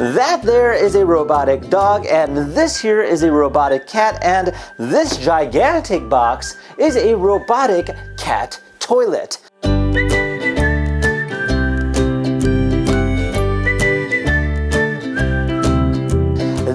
That there is a robotic dog, and this here is a robotic cat, and this gigantic box is a robotic cat toilet.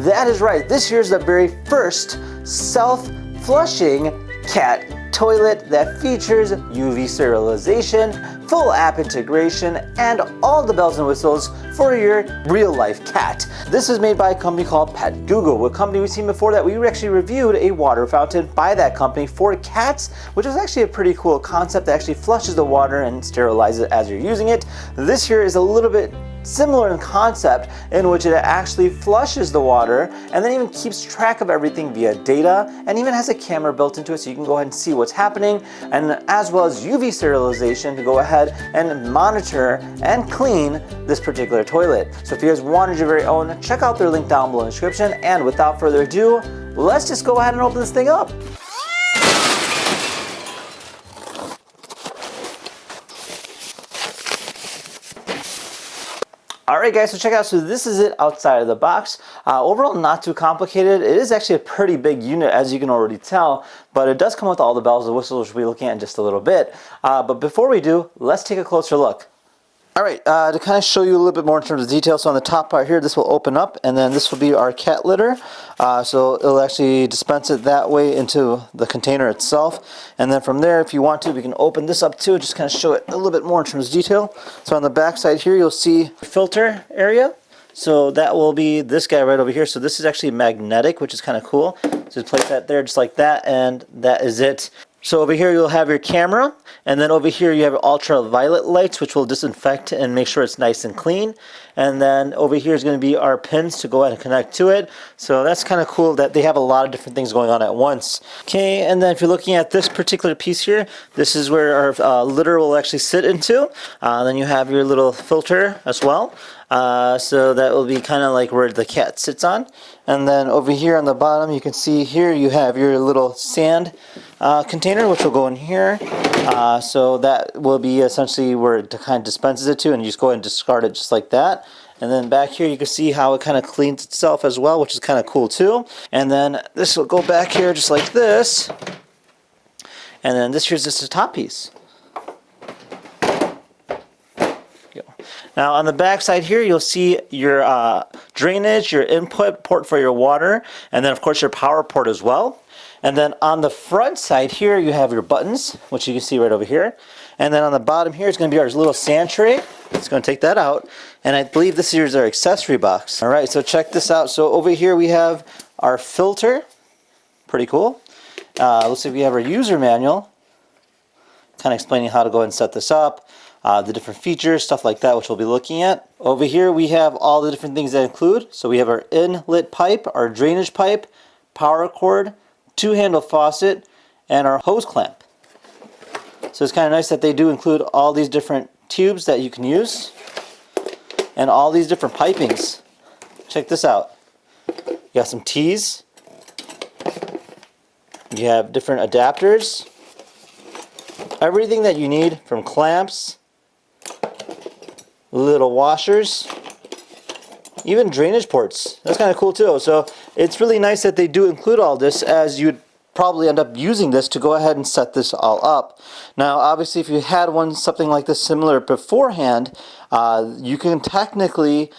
That is right, this here is the very first self-flushing cat toilet that features UV sterilization, full app integration, and all the bells and whistles for your real-life cat. This is made by a company called PETGUGU, a company we've seen before that we actually reviewed a water fountain by that company for cats, which is actually a pretty cool concept that actually flushes the water and sterilizes it as you're using it. This here is a little bit similar in concept, in which it actually flushes the water and then even keeps track of everything via data, and even has a camera built into it so you can go ahead and see what's happening, and as well as UV sterilization to go ahead and monitor and clean this particular toilet. So if you guys wanted your very own, check out their link down below in the description, and without further ado, let's just go ahead and open this thing up. Alright guys, so check out, so this is it outside of the box. Overall not too complicated. It is actually a pretty big unit, as you can already tell, but it does come with all the bells and whistles, which we'll be looking at in just a little bit. But before we do, let's take a closer look. Alright, to kind of show you a little bit more in terms of detail, so on the top part here, this will open up, and then this will be our cat litter. So it'll actually dispense it that way into the container itself. And then from there, if you want to, we can open this up too, just kind of show it a little bit more in terms of detail. So on the back side here, you'll see the filter area. So that will be this guy right over here. So this is actually magnetic, which is kind of cool. So just place that there just like that, and that is it. So over here you'll have your camera, and then over here you have ultraviolet lights, which will disinfect and make sure it's nice and clean. And then over here is going to be our pins to go ahead and connect to it. So that's kind of cool that they have a lot of different things going on at once. Okay, and then if you're looking at this particular piece here, this is where our litter will actually sit into. Then you have your little filter as well. So that will be kind of like where the cat sits on. And then over here on the bottom, you can see here you have your little sand container, which will go in here. So that will be essentially where it kind of dispenses it to, and you just go ahead and discard it just like that. And then back here you can see how it kind of cleans itself as well, which is kind of cool too. And then this will go back here just like this. And then this here's just the top piece. Now on the back side here, you'll see your drainage, your input port for your water, and then of course your power port as well. And then on the front side here, you have your buttons, which you can see right over here. And then on the bottom here is going to be our little sand tray. It's going to take that out. And I believe this here is our accessory box. All right, so check this out. So over here we have our filter. Pretty cool. Looks like we have our user manual, kind of explaining how to go ahead and set this up. The different features, stuff like that, which we'll be looking at. Over here we have all the different things that include. So we have our inlet pipe, our drainage pipe, power cord, two-handle faucet, and our hose clamp. So it's kind of nice that they do include all these different tubes that you can use, and all these different pipings. Check this out. You got some T's. You have different adapters. Everything that you need, from clamps, little washers, even drainage ports. That's kind of cool too. So it's really nice that they do include all this, as you'd probably end up using this to go ahead and set this all up. Now obviously if you had something like this similar beforehand, you can technically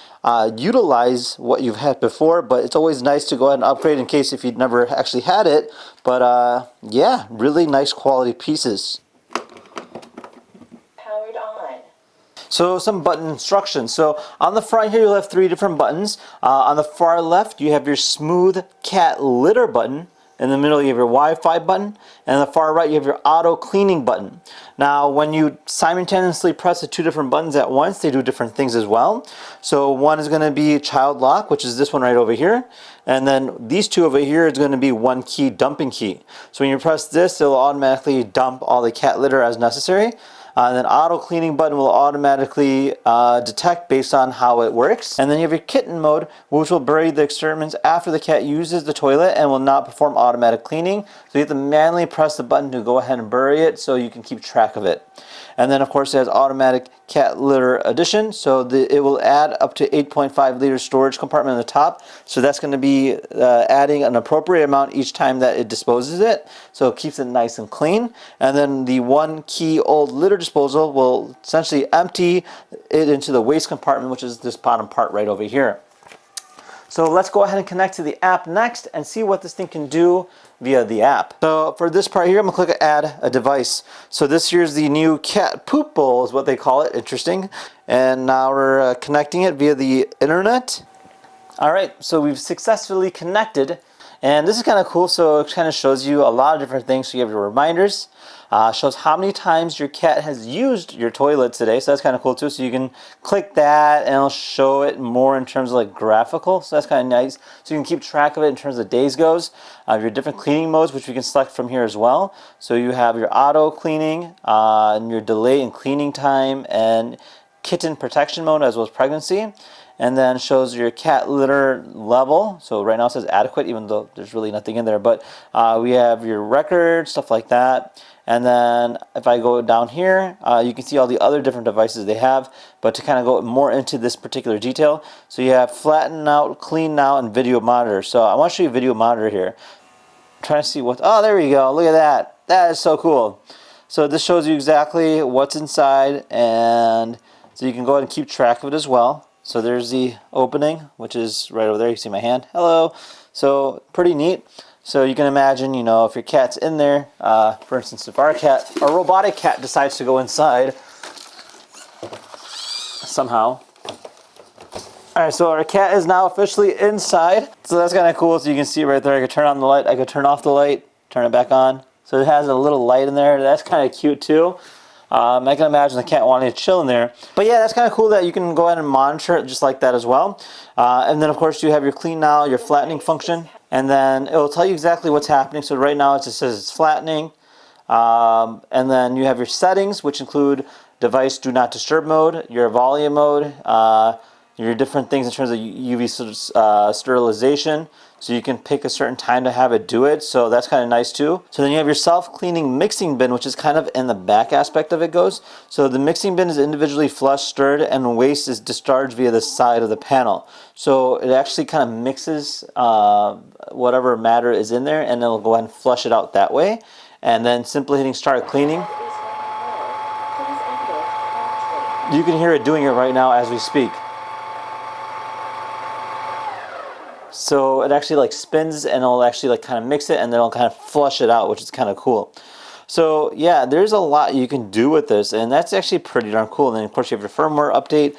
utilize what you've had before, but it's always nice to go ahead and upgrade in case if you'd never actually had it. But yeah, really nice quality pieces. So some button instructions. So on the front here you'll have 3 different buttons. On the far left you have your smooth cat litter button. In the middle you have your Wi-Fi button. And on the far right you have your auto cleaning button. Now when you simultaneously press the 2 different buttons at once, they do different things as well. So one is going to be child lock, which is this one right over here. And then these 2 over here is going to be one key dumping key. So when you press this, it'll automatically dump all the cat litter as necessary. And then auto cleaning button will automatically detect based on how it works. And then you have your kitten mode, which will bury the excrements after the cat uses the toilet and will not perform automatic cleaning. So you have to manually press the button to go ahead and bury it so you can keep track of it. And then of course it has automatic cat litter addition, so it will add up to 8.5 liter storage compartment on the top. So that's going to be adding an appropriate amount each time that it disposes it, so it keeps it nice and clean. And then the 1 key old litter disposal will essentially empty it into the waste compartment, which is this bottom part right over here. So let's go ahead and connect to the app next and see what this thing can do via the app. So for this part here, I'm going to click add a device. So this here's the new cat poop bowl is what they call it. Interesting. And now we're connecting it via the internet. All right, so we've successfully connected. And this is kind of cool, so it kind of shows you a lot of different things. So you have your reminders, shows how many times your cat has used your toilet today, so that's kind of cool too. So you can click that and it'll show it more in terms of like graphical, so that's kind of nice. So you can keep track of it in terms of days goes. Your different cleaning modes, which we can select from here as well. So you have your auto cleaning, and your delay in cleaning time, and kitten protection mode as well as pregnancy. And then shows your cat litter level. So right now it says adequate, even though there's really nothing in there. But we have your record, stuff like that. And then if I go down here, you can see all the other different devices they have. But to kind of go more into this particular detail, so you have flatten out, clean now, and video monitor. So I want to show you video monitor here. I'm trying to see what, oh, there we go. Look at that. That is so cool. So this shows you exactly what's inside, and so you can go ahead and keep track of it as well. So there's the opening, which is right over there. You see my hand. Hello. So pretty neat. So you can imagine, you know, if your cat's in there, for instance, if our robotic cat decides to go inside somehow. All right, so our cat is now officially inside. So that's kind of cool. So you can see right there, I could turn on the light. I could turn off the light, turn it back on. So it has a little light in there. That's kind of cute too. I can imagine the cat wanting to chill in there. But yeah, that's kind of cool that you can go ahead and monitor it just like that as well. And then of course you have your clean now, your flattening function. And then it will tell you exactly what's happening. So right now it just says it's flattening. And then you have your settings, which include device do not disturb mode, your volume mode, your different things in terms of UV sterilization. So you can pick a certain time to have it do it, so that's kind of nice too. So then you have your self-cleaning mixing bin, which is kind of in the back aspect of it goes. So the mixing bin is individually flushed, stirred, and waste is discharged via the side of the panel. So it actually kind of mixes whatever matter is in there, and it'll go ahead and flush it out that way. And then simply hitting start cleaning. You can hear it doing it right now as we speak. So it actually like spins and it'll actually like kind of mix it and then it'll kind of flush it out, which is kind of cool. So yeah, there's a lot you can do with this, and that's actually pretty darn cool. And then of course you have your firmware update,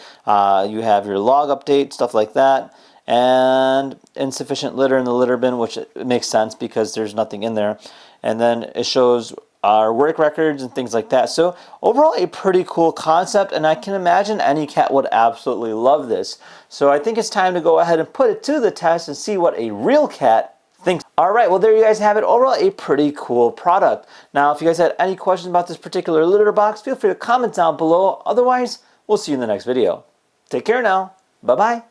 you have your log update, stuff like that, and insufficient litter in the litter bin, which makes sense because there's nothing in there. And then it shows our work records and things like that. So overall, a pretty cool concept, and I can imagine any cat would absolutely love this. So I think it's time to go ahead and put it to the test and see what a real cat thinks. All right, well there you guys have it. Overall, a pretty cool product. Now, if you guys had any questions about this particular litter box, feel free to comment down below. Otherwise, we'll see you in the next video. Take care now. Bye-bye.